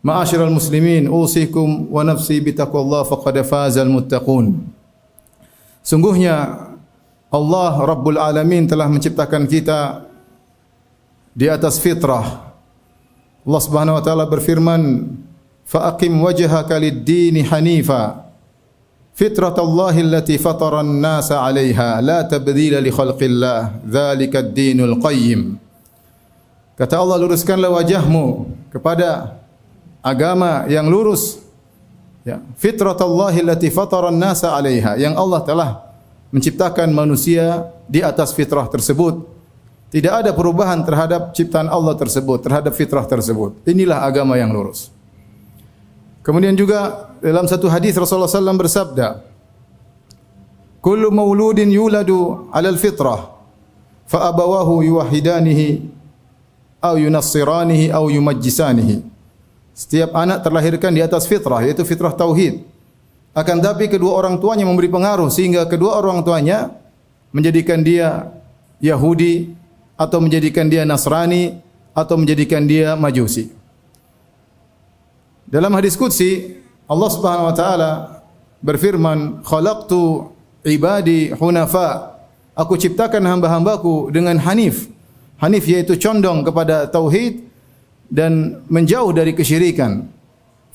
Ma'asyiral muslimin, usikum wa nafsi bitaqwallah faqad fazal muttaqun. Sungguhnya Allah Rabbul Alamin telah menciptakan kita di atas fitrah. Allah Subhanahu wa taala berfirman, "Fa aqim wajhaka lid-dini hanifa, fitratallahi allati fatara an-nasa 'alaiha, la tabdila li khalqillah, dzalika ad-dinul qayyim." Kata Allah, luruskanlah wajahmu kepada agama yang lurus, ya, fitratallahi allati fatara an-nasa 'alaiha, yang Allah telah menciptakan manusia di atas fitrah tersebut. Tidak ada perubahan terhadap ciptaan Allah tersebut, terhadap fitrah tersebut. Inilah agama yang lurus. Kemudian juga dalam satu hadis Rasulullah SAW bersabda, "Kullu mauludin yuladu 'alal fitrah, fa abawahu yuwahhidanihi aw yunassiranihi aw yumajjisanihi." Setiap anak terlahirkan di atas fitrah, yaitu fitrah tauhid. Akan tapi kedua orang tuanya memberi pengaruh sehingga kedua orang tuanya menjadikan dia Yahudi atau menjadikan dia Nasrani atau menjadikan dia Majusi. Dalam hadis qudsi Allah Subhanahu wa taala berfirman, "Khalaqtu ibadi hunafa." Aku ciptakan hamba-hambaku dengan hanif. Hanif yaitu condong kepada tauhid dan menjauh dari kesyirikan.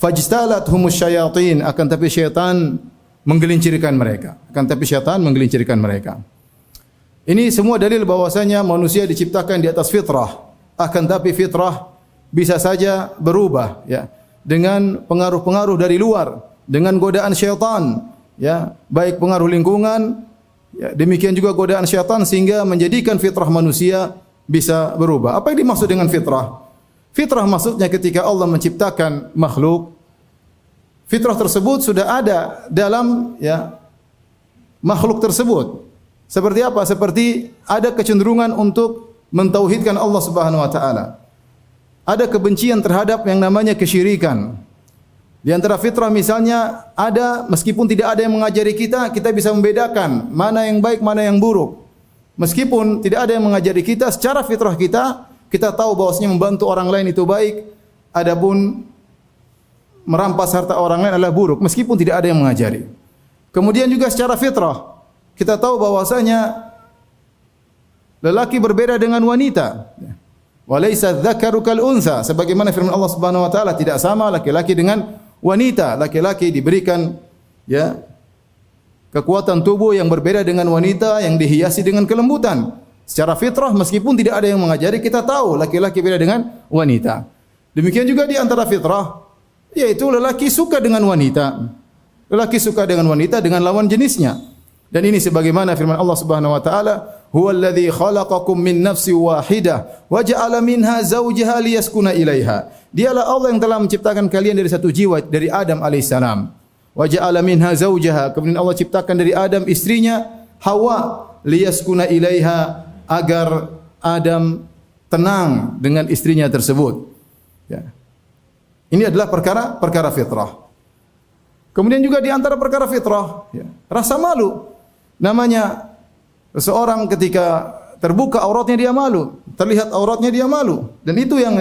Fajtalat humus syayatin, akan tapi syaitan menggelincirkan mereka. Ini semua dalil bahwasanya manusia diciptakan di atas fitrah. Akan tapi fitrah bisa saja berubah, ya, dengan pengaruh-pengaruh dari luar, dengan godaan syaitan, ya, baik pengaruh lingkungan, ya, demikian juga godaan syaitan sehingga menjadikan fitrah manusia bisa berubah. Apa yang dimaksud dengan fitrah? Fitrah maksudnya ketika Allah menciptakan makhluk, fitrah tersebut sudah ada dalam, ya, makhluk tersebut. Seperti apa? Seperti ada kecenderungan untuk mentauhidkan Allah Subhanahu wa taala. Ada kebencian terhadap yang namanya kesyirikan. Di antara fitrah misalnya ada, meskipun tidak ada yang mengajari kita, kita bisa membedakan mana yang baik, mana yang buruk. Meskipun tidak ada yang mengajari kita, secara fitrah kita tahu bahwasanya membantu orang lain itu baik, adapun merampas harta orang lain adalah buruk, meskipun tidak ada yang mengajari. Kemudian juga secara fitrah kita tahu bahwasanya lelaki berbeda dengan wanita. Walaysa dzakaru kal unsa, sebagaimana firman Allah Subhanahu wa taala, tidak sama laki-laki dengan wanita. Laki-laki diberikan, ya, kekuatan tubuh yang berbeda dengan wanita yang dihiasi dengan kelembutan. Secara fitrah meskipun tidak ada yang mengajari, kita tahu laki-laki beda dengan wanita. Demikian juga di antara fitrah, yaitu lelaki suka dengan wanita. Lelaki suka dengan wanita dengan lawan jenisnya. Dan ini sebagaimana firman Allah Subhanahu wa taala, "Huwallazi khalaqakum min nafsin wahidah wa ja'ala minha zawjaha liyaskuna ilaiha." Dialah Allah yang telah menciptakan kalian dari satu jiwa, dari Adam alaihissalam. Wa ja'ala minha zawjaha, kemudian Allah ciptakan dari Adam istrinya Hawa, liyaskuna ilaiha, agar Adam tenang dengan istrinya tersebut. Ya. Ini adalah perkara fitrah. Kemudian juga di antara perkara fitrah, ya, rasa malu. Namanya seseorang ketika terbuka auratnya dia malu, terlihat auratnya dia malu. Dan itu yang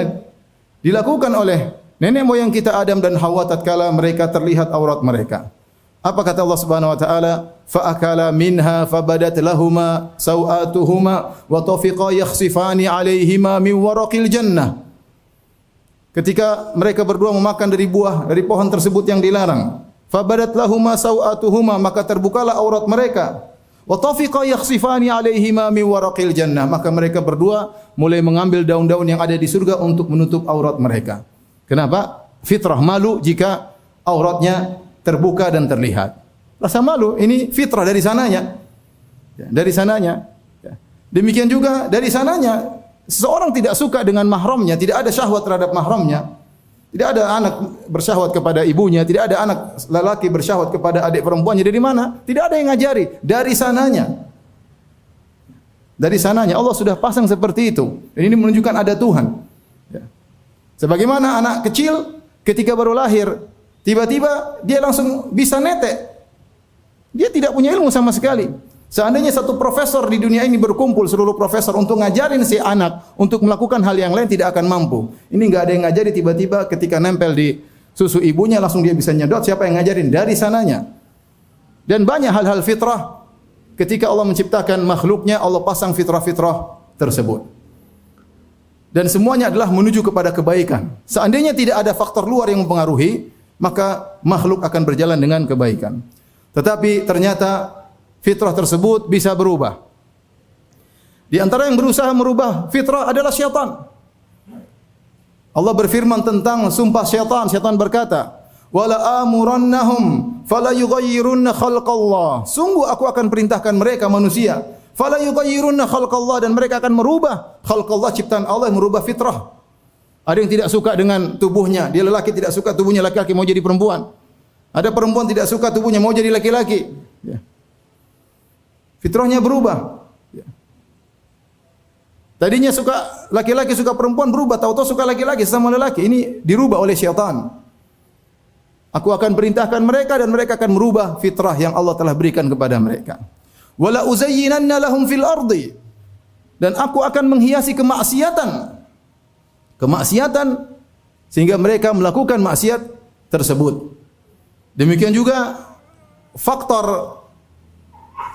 dilakukan oleh nenek moyang kita Adam dan Hawa tatkala mereka terlihat aurat mereka. Apa kata Allah Subhanahu wa taala? Fa akala minha fabadat lahuma sawatuhuma wa tafiqa yakhsifani alaihima min waraqil jannah. Ketika mereka berdua memakan dari pohon tersebut yang dilarang, fabadat lahuma sawatuhuma, maka terbukalah aurat mereka. Wa tafiqa yakhsifani alaihima min waraqil jannah, maka mereka berdua mulai mengambil daun-daun yang ada di surga untuk menutup aurat mereka. Kenapa? Fitrah malu jika auratnya terbuka dan terlihat. Rasa malu ini fitrah dari sananya. Ya, dari sananya. Ya. Demikian juga dari sananya seseorang tidak suka dengan mahramnya, tidak ada syahwat terhadap mahramnya. Tidak ada anak bersyahwat kepada ibunya, tidak ada anak lelaki bersyahwat kepada adik perempuannya. Dari mana? Tidak ada yang ngajari, dari sananya. Dari sananya Allah sudah pasang seperti itu. Dan ini menunjukkan ada Tuhan. Ya. Sebagaimana anak kecil ketika baru lahir, tiba-tiba dia langsung bisa netek. Dia tidak punya ilmu sama sekali. Seandainya satu profesor di dunia ini berkumpul seluruh profesor untuk ngajarin si anak untuk melakukan hal yang lain tidak akan mampu. Ini enggak ada yang ngajari, tiba-tiba ketika nempel di susu ibunya langsung dia bisa nyedot. Siapa yang ngajarin? Dari sananya. Dan banyak hal-hal fitrah ketika Allah menciptakan makhluknya, Allah pasang fitrah-fitrah tersebut. Dan semuanya adalah menuju kepada kebaikan. Seandainya tidak ada faktor luar yang mempengaruhi, maka makhluk akan berjalan dengan kebaikan. Tetapi ternyata fitrah tersebut bisa berubah. Di antara yang berusaha merubah fitrah adalah syaitan. Allah berfirman tentang sumpah syaitan. Syaitan berkata, "Wala amurannahum fala yughayyirunna khalqallah." Sungguh aku akan perintahkan mereka manusia, fala yughayyirunna khalqallah, dan mereka akan merubah khalqallah, ciptaan Allah, merubah fitrah. Ada yang tidak suka dengan tubuhnya, dia lelaki tidak suka tubuhnya laki-laki, mau jadi perempuan. Ada perempuan tidak suka tubuhnya, mau jadi laki-laki. Ya. Fitrahnya berubah. Ya. Tadinya suka laki-laki, suka perempuan, berubah, tahu-tahu suka laki-laki sama lelaki. Ini dirubah oleh syaitan. Aku akan perintahkan mereka dan mereka akan merubah fitrah yang Allah telah berikan kepada mereka. Wala uzayyinanna lahum fil ardi, dan aku akan menghiasi kemaksiatan sehingga mereka melakukan maksiat tersebut. Demikian juga faktor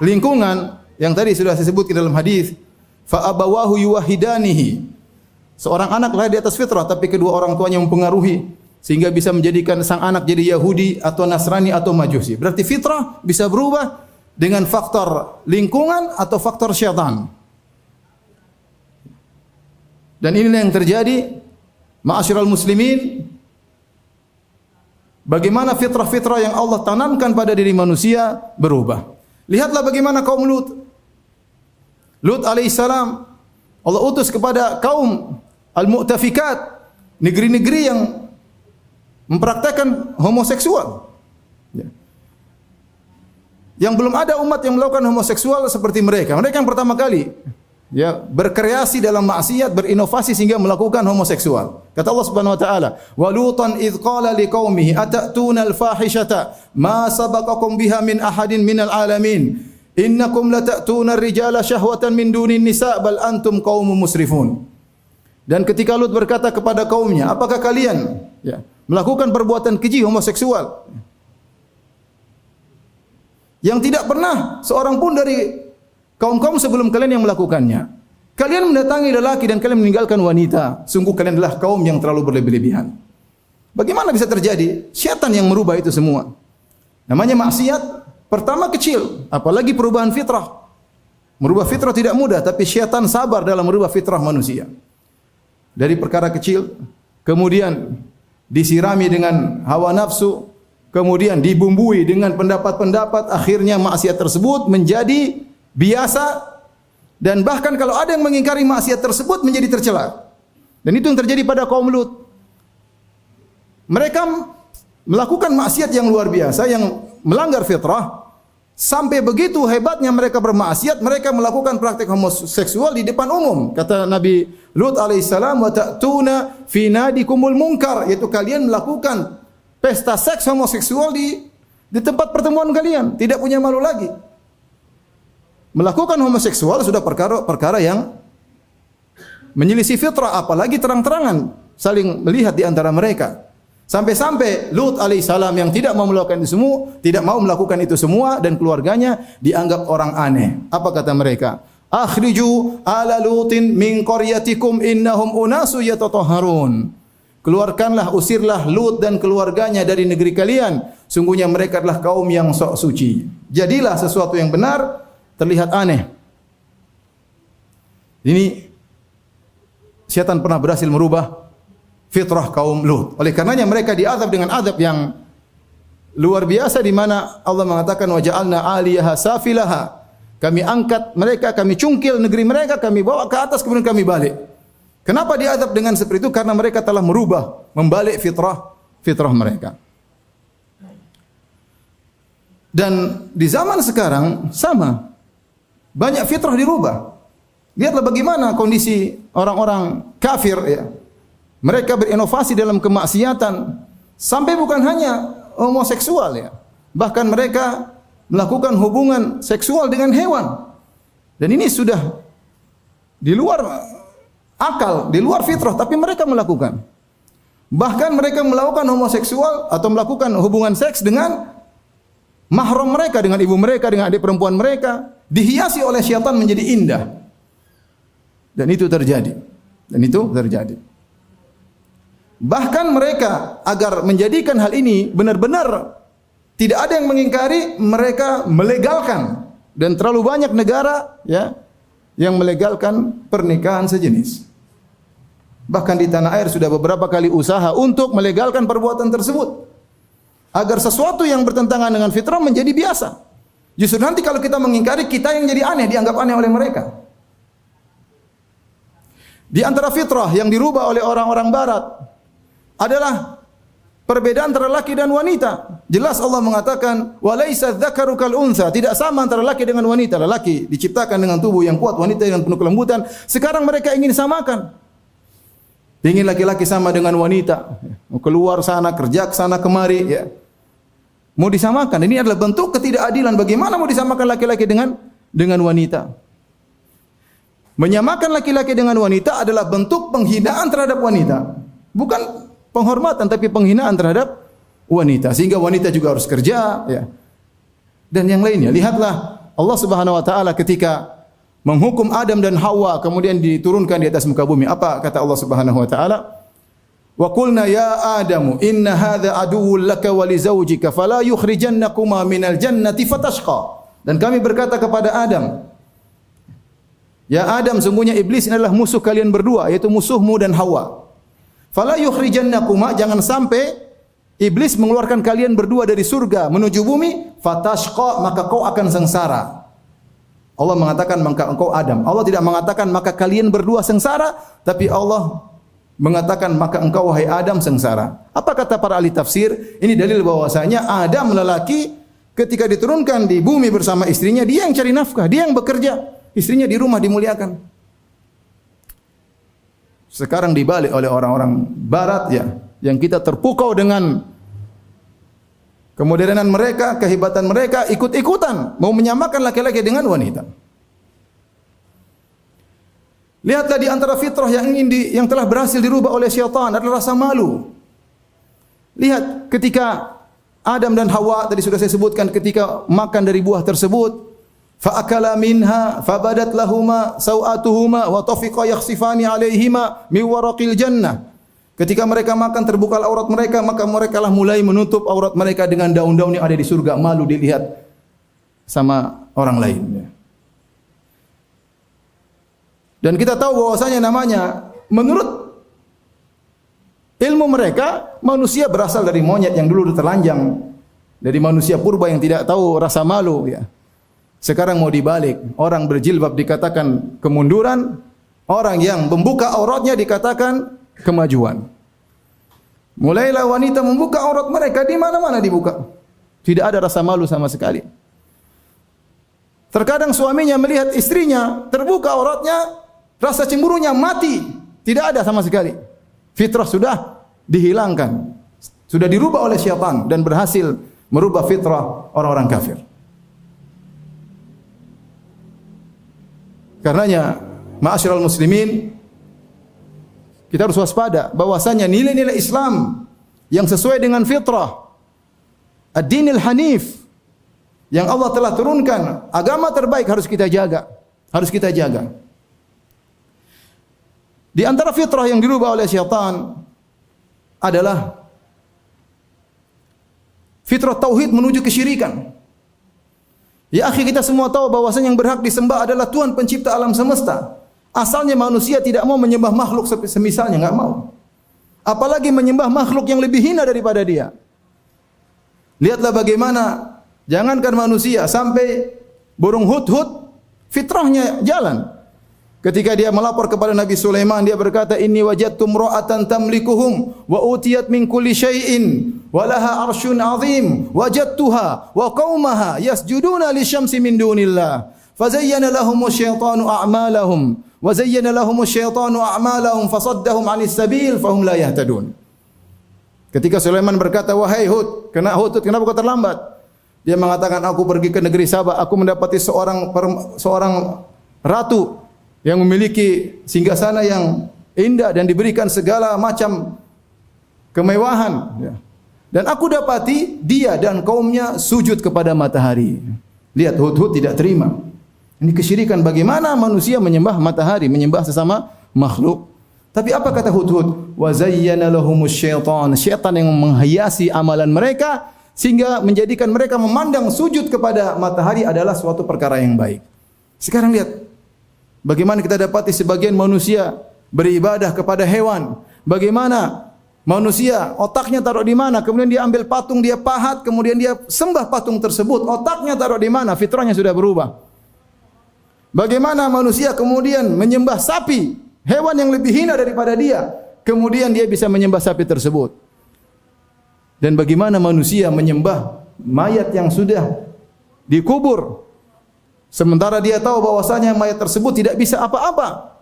lingkungan yang tadi sudah saya sebutkan dalam hadis, fa abawahu yuwahidanihi. Seorang anak lahir di atas fitrah tapi kedua orang tuanya mempengaruhi sehingga bisa menjadikan sang anak jadi Yahudi atau Nasrani atau Majusi. Berarti fitrah bisa berubah dengan faktor lingkungan atau faktor syaitan. Dan inilah yang terjadi, ma'asyiral muslimin. Bagaimana fitrah-fitrah yang Allah tanamkan pada diri manusia berubah. Lihatlah bagaimana kaum Lut. Lut alaihissalam, Allah utus kepada kaum al-mu'tafikat, negeri-negeri yang mempraktekkan homoseksual. Ya. Yang belum ada umat yang melakukan homoseksual seperti mereka. Mereka yang pertama kali ya berkreasi dalam maksiat, berinovasi sehingga melakukan homoseksual. Kata Allah Subhanahu wa taala, "Wa Lutan idz qala liqaumihi atatuna al-fahishata ma sabaqakum biha min ahadin minal alamin. Innakum latatuna ar-rijala syahwatan min dunin nisa bal antum qaumun musrifun." Dan ketika Lut berkata kepada kaumnya, "Apakah kalian ya melakukan perbuatan keji homoseksual yang tidak pernah seorang pun dari kaum-kaum sebelum kalian yang melakukannya? Kalian mendatangi lelaki dan kalian meninggalkan wanita. Sungguh kalian adalah kaum yang terlalu berlebih-lebihan." Bagaimana bisa terjadi? Syaitan yang merubah itu semua. Namanya maksiat, pertama kecil, apalagi perubahan fitrah. Merubah fitrah tidak mudah, tapi syaitan sabar dalam merubah fitrah manusia. Dari perkara kecil, kemudian disirami dengan hawa nafsu, kemudian dibumbui dengan pendapat-pendapat, akhirnya maksiat tersebut menjadi biasa, dan bahkan kalau ada yang mengingkari maksiat tersebut menjadi tercela. Dan itu yang terjadi pada kaum Lut. Mereka melakukan maksiat yang luar biasa, yang melanggar fitrah, sampai begitu hebatnya mereka bermaksiat, mereka melakukan praktik homoseksual di depan umum. Kata Nabi Lut alaihissalam, "Wa ta'tuna fi nadikumul munkar," yaitu kalian melakukan pesta seks homoseksual di tempat pertemuan kalian, tidak punya malu lagi. Melakukan homoseksual sudah perkara yang menyelisih fitrah, apalagi terang-terangan saling melihat di antara mereka. Sampai-sampai Lut alaihissalam yang tidak mau melakukan itu semua, tidak mau melakukan itu semua, dan keluarganya dianggap orang aneh. Apa kata mereka? "Akhriju ala Lutin min qaryatikum innahum unasu yatatahharun." Keluarkanlah, usirlah Lut dan keluarganya dari negeri kalian. Sungguhnya mereka adalah kaum yang sok suci. Jadilah sesuatu yang benar terlihat aneh. Ini syaitan pernah berhasil merubah fitrah kaum Lut. Oleh karenanya mereka diazab dengan azab yang luar biasa, di mana Allah mengatakan, "Wa ja'alna 'aliyaha safilaha." Kami angkat mereka, kami cungkil negeri mereka, kami bawa ke atas, kemudian kami balik. Kenapa diazab dengan seperti itu? Karena mereka telah merubah, membalik fitrah mereka. Dan di zaman sekarang sama, banyak fitrah dirubah. Lihatlah bagaimana kondisi orang-orang kafir ya. Mereka berinovasi dalam kemaksiatan sampai bukan hanya homoseksual ya. Bahkan mereka melakukan hubungan seksual dengan hewan. Dan ini sudah di luar akal, di luar fitrah, tapi mereka melakukan. Bahkan mereka melakukan homoseksual atau melakukan hubungan seks dengan mahram mereka, dengan ibu mereka, dengan adik perempuan mereka, dihiasi oleh syaitan menjadi indah. Dan itu terjadi. Bahkan mereka agar menjadikan hal ini benar-benar tidak ada yang mengingkari, mereka melegalkan, dan terlalu banyak negara ya yang melegalkan pernikahan sejenis. Bahkan di tanah air sudah beberapa kali usaha untuk melegalkan perbuatan tersebut agar sesuatu yang bertentangan dengan fitrah menjadi biasa. Justru nanti kalau kita mengingkari, kita yang jadi aneh, dianggap aneh oleh mereka. Di antara fitrah yang dirubah oleh orang-orang barat adalah perbedaan antara laki dan wanita. Jelas Allah mengatakan, "Walaisa dzakaru kal untha", tidak sama antara laki dengan wanita. Laki diciptakan dengan tubuh yang kuat, wanita dengan penuh kelembutan. Sekarang mereka ingin samakan. Ingin laki-laki sama dengan wanita, mau keluar sana, kerja ke sana kemari, ya. Mau disamakan. Ini adalah bentuk ketidakadilan. Bagaimana mau disamakan laki-laki dengan wanita? Menyamakan laki-laki dengan wanita adalah bentuk penghinaan terhadap wanita. Bukan penghormatan, tapi penghinaan terhadap wanita. Sehingga wanita juga harus kerja, ya. Dan yang lainnya. Lihatlah Allah Subhanahu wa taala ketika menghukum Adam dan Hawa kemudian diturunkan di atas muka bumi. Apa kata Allah Subhanahu wa taala? Wa qulna ya Adamu inna hadza aduwwun laka wa li zawjika fala yukhrijannakuma minal jannati fatashqa. Dan kami berkata kepada Adam, ya Adam, sungguhnya iblis adalah musuh kalian berdua, yaitu musuhmu dan Hawa. Fala yukhrijannakuma, jangan sampai iblis mengeluarkan kalian berdua dari surga menuju bumi, fatashqa, maka kau akan sengsara. Allah mengatakan maka engkau Adam. Allah tidak mengatakan maka kalian berdua sengsara, tapi Allah mengatakan maka engkau wahai Adam sengsara. Apa kata para ahli tafsir? Ini dalil bahwasanya Adam lelaki ketika diturunkan di bumi bersama istrinya, dia yang cari nafkah, dia yang bekerja, istrinya di rumah dimuliakan. Sekarang dibalik oleh orang-orang barat ya, yang kita terpukau dengan kemodernan mereka, kehebatan mereka, ikut-ikutan mau menyamakan laki-laki dengan wanita. Lihatlah di antara fitrah yang telah berhasil dirubah oleh syaitan adalah rasa malu. Lihat ketika Adam dan Hawa tadi sudah saya sebutkan, ketika makan dari buah tersebut, fa akala minha fabadat lahuma sawatuhuma wa tafiqa yakhsifani alaihima min waraqil jannah. Ketika mereka makan terbuka aurat mereka, maka mereka lah mulai menutup aurat mereka dengan daun-daun yang ada di surga, malu dilihat sama orang lain. Dan kita tahu bahwasanya namanya menurut ilmu mereka, manusia berasal dari monyet yang dulu terlanjang, dari manusia purba yang tidak tahu rasa malu ya. Sekarang mau dibalik, orang berjilbab dikatakan kemunduran, orang yang membuka auratnya dikatakan kemajuan. Mulailah wanita membuka aurat mereka, di mana-mana dibuka. Tidak ada rasa malu sama sekali. Terkadang suaminya melihat istrinya terbuka auratnya, rasa cemburunya mati, tidak ada sama sekali. Fitrah sudah dihilangkan, sudah dirubah oleh syaitan dan berhasil merubah fitrah orang-orang kafir. Karenanya, ma'asyiral muslimin, kita harus waspada bahwasanya nilai-nilai Islam yang sesuai dengan fitrah, ad-dinil hanif, yang Allah telah turunkan, agama terbaik harus kita jaga. Harus kita jaga. Di antara fitrah yang dirubah oleh syaitan adalah fitrah tauhid menuju kesyirikan. Ya akhi, kita semua tahu bahwasanya yang berhak disembah adalah Tuhan pencipta alam semesta. Asalnya manusia tidak mau menyembah makhluk semisalnya, enggak mau. Apalagi menyembah makhluk yang lebih hina daripada dia. Lihatlah bagaimana, jangankan manusia, sampai burung hudhud fitrahnya jalan. Ketika dia melapor kepada Nabi Sulaiman, dia berkata, "Inni wajadtu imra'atan tamlikuhum wa utiyat min kulli syai'in wa laha 'arsyun 'azim wajadtuha wa qaumaha yasjuduna lisyamsi min dunillah fazayyana lahumus syaitanu a'malahum wa zayyana lahumus syaitanu a'malahum fasaddahum 'anis sabil fahum la yahtadun." Ketika Sulaiman berkata, "Wahai Hud, kenapa kau terlambat?" Dia mengatakan, aku pergi ke negeri Sabah, aku mendapati seorang ratu yang memiliki singgasana yang indah dan diberikan segala macam kemewahan. Ya. Dan aku dapati dia dan kaumnya sujud kepada matahari. Lihat, Hud tidak terima. Ini kesyirikan. Bagaimana manusia menyembah matahari, menyembah sesama makhluk. Tapi apa kata Hud? Wa zayyana lahumus syaitan. Syaitan yang menghiasi amalan mereka sehingga menjadikan mereka memandang sujud kepada matahari adalah suatu perkara yang baik. Sekarang lihat bagaimana kita dapati sebagian manusia beribadah kepada hewan. Bagaimana manusia otaknya taruh di mana? Kemudian dia ambil patung, dia pahat, kemudian dia sembah patung tersebut. Otaknya taruh di mana? Fitrahnya sudah berubah. Bagaimana manusia kemudian menyembah sapi, hewan yang lebih hina daripada dia. Kemudian dia bisa menyembah sapi tersebut. Dan bagaimana manusia menyembah mayat yang sudah dikubur. Sementara dia tahu bahwasanya mayat tersebut tidak bisa apa-apa.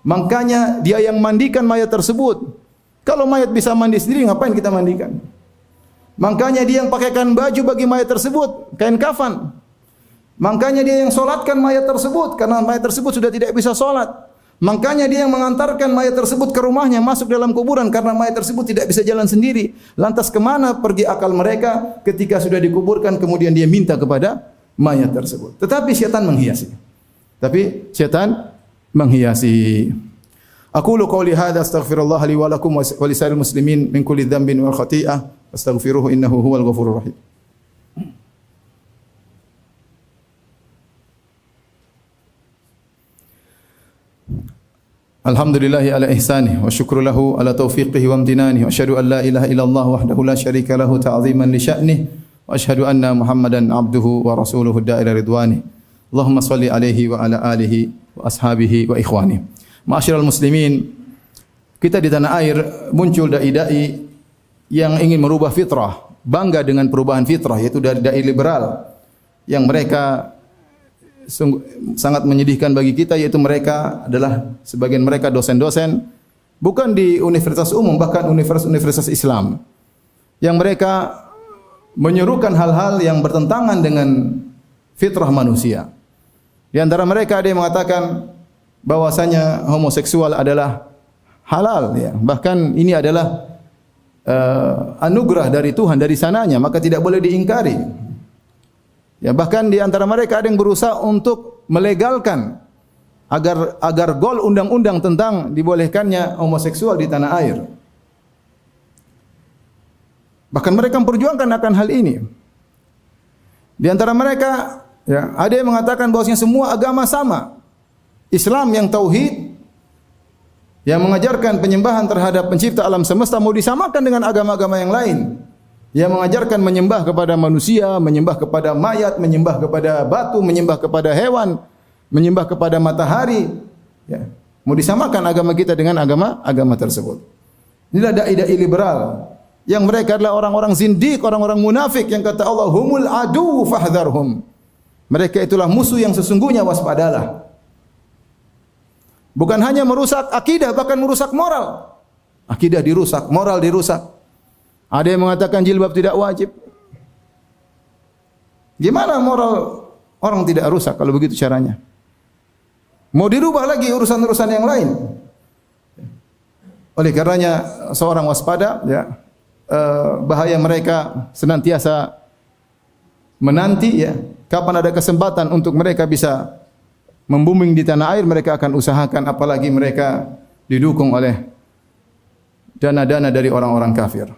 Makanya dia yang mandikan mayat tersebut. Kalau mayat bisa mandi sendiri, ngapain kita mandikan? Makanya dia yang pakaikan baju bagi mayat tersebut, kain kafan. Makanya dia yang solatkan mayat tersebut, karena mayat tersebut sudah tidak bisa solat. Makanya dia yang mengantarkan mayat tersebut ke rumahnya, masuk dalam kuburan, karena mayat tersebut tidak bisa jalan sendiri. Lantas kemana pergi akal mereka ketika sudah dikuburkan, kemudian dia minta kepada mayat tersebut. Tetapi syaitan menghiasi. Aqulu qawli hadza astaghfirullah li wa lakum wa lisa'il muslimin min kulli dhanbin wal khati'ah astaghfiruhu innahu huwal ghafurur rahim. Alhamdulillahi ala ihsanih wa syukru lahu ala taufiqihi wa amtinanihi wa asyhadu an la ilaha illallah wahdahu la syarika lahu ta'ziman li sya'nihi wa asyhadu anna Muhammadan abduhu wa rasuluhu da'ila ridwani. Allahumma salli alaihi wa ala alihi wa ashabihi wa ikhwani. Ma'asyiral muslimin, kita di tanah air muncul dai-dai yang ingin merubah fitrah, bangga dengan perubahan fitrah, yaitu dari dai liberal yang mereka sangat menyedihkan bagi kita, yaitu mereka adalah sebagian mereka dosen-dosen bukan di universitas umum, bahkan universitas Islam, yang mereka menyerukan hal-hal yang bertentangan dengan fitrah manusia. Di antara mereka ada yang mengatakan bahwasanya homoseksual adalah halal, ya. Bahkan ini adalah anugerah dari Tuhan, dari sananya, maka tidak boleh diingkari. Ya, bahkan di antara mereka ada yang berusaha untuk melegalkan agar gol undang-undang tentang dibolehkannya homoseksual di tanah air. Bahkan mereka memperjuangkan akan hal ini. Di antara mereka, ya, ada yang mengatakan bahwasanya semua agama sama. Islam yang tauhid, yang mengajarkan penyembahan terhadap pencipta alam semesta, mau disamakan dengan agama-agama yang lain. Yang mengajarkan menyembah kepada manusia, menyembah kepada mayat, menyembah kepada batu, menyembah kepada hewan, menyembah kepada matahari. Ya. Mau disamakan agama kita dengan agama tersebut. Inilah dai-dai liberal yang mereka adalah orang-orang zindiq, orang-orang munafik yang kata Allah, humul adu fahdharhum. Mereka itulah musuh yang sesungguhnya, waspadalah. Bukan hanya merusak akidah, bahkan merusak moral. Akidah dirusak, moral dirusak. Ada yang mengatakan jilbab tidak wajib. Gimana moral orang tidak rusak kalau begitu caranya? Mau dirubah lagi urusan-urusan yang lain. Oleh karenanya seorang waspada, ya, bahaya mereka senantiasa menanti, ya, kapan ada kesempatan untuk mereka bisa membooming di tanah air, mereka akan usahakan, apalagi mereka didukung oleh dana-dana dari orang-orang kafir.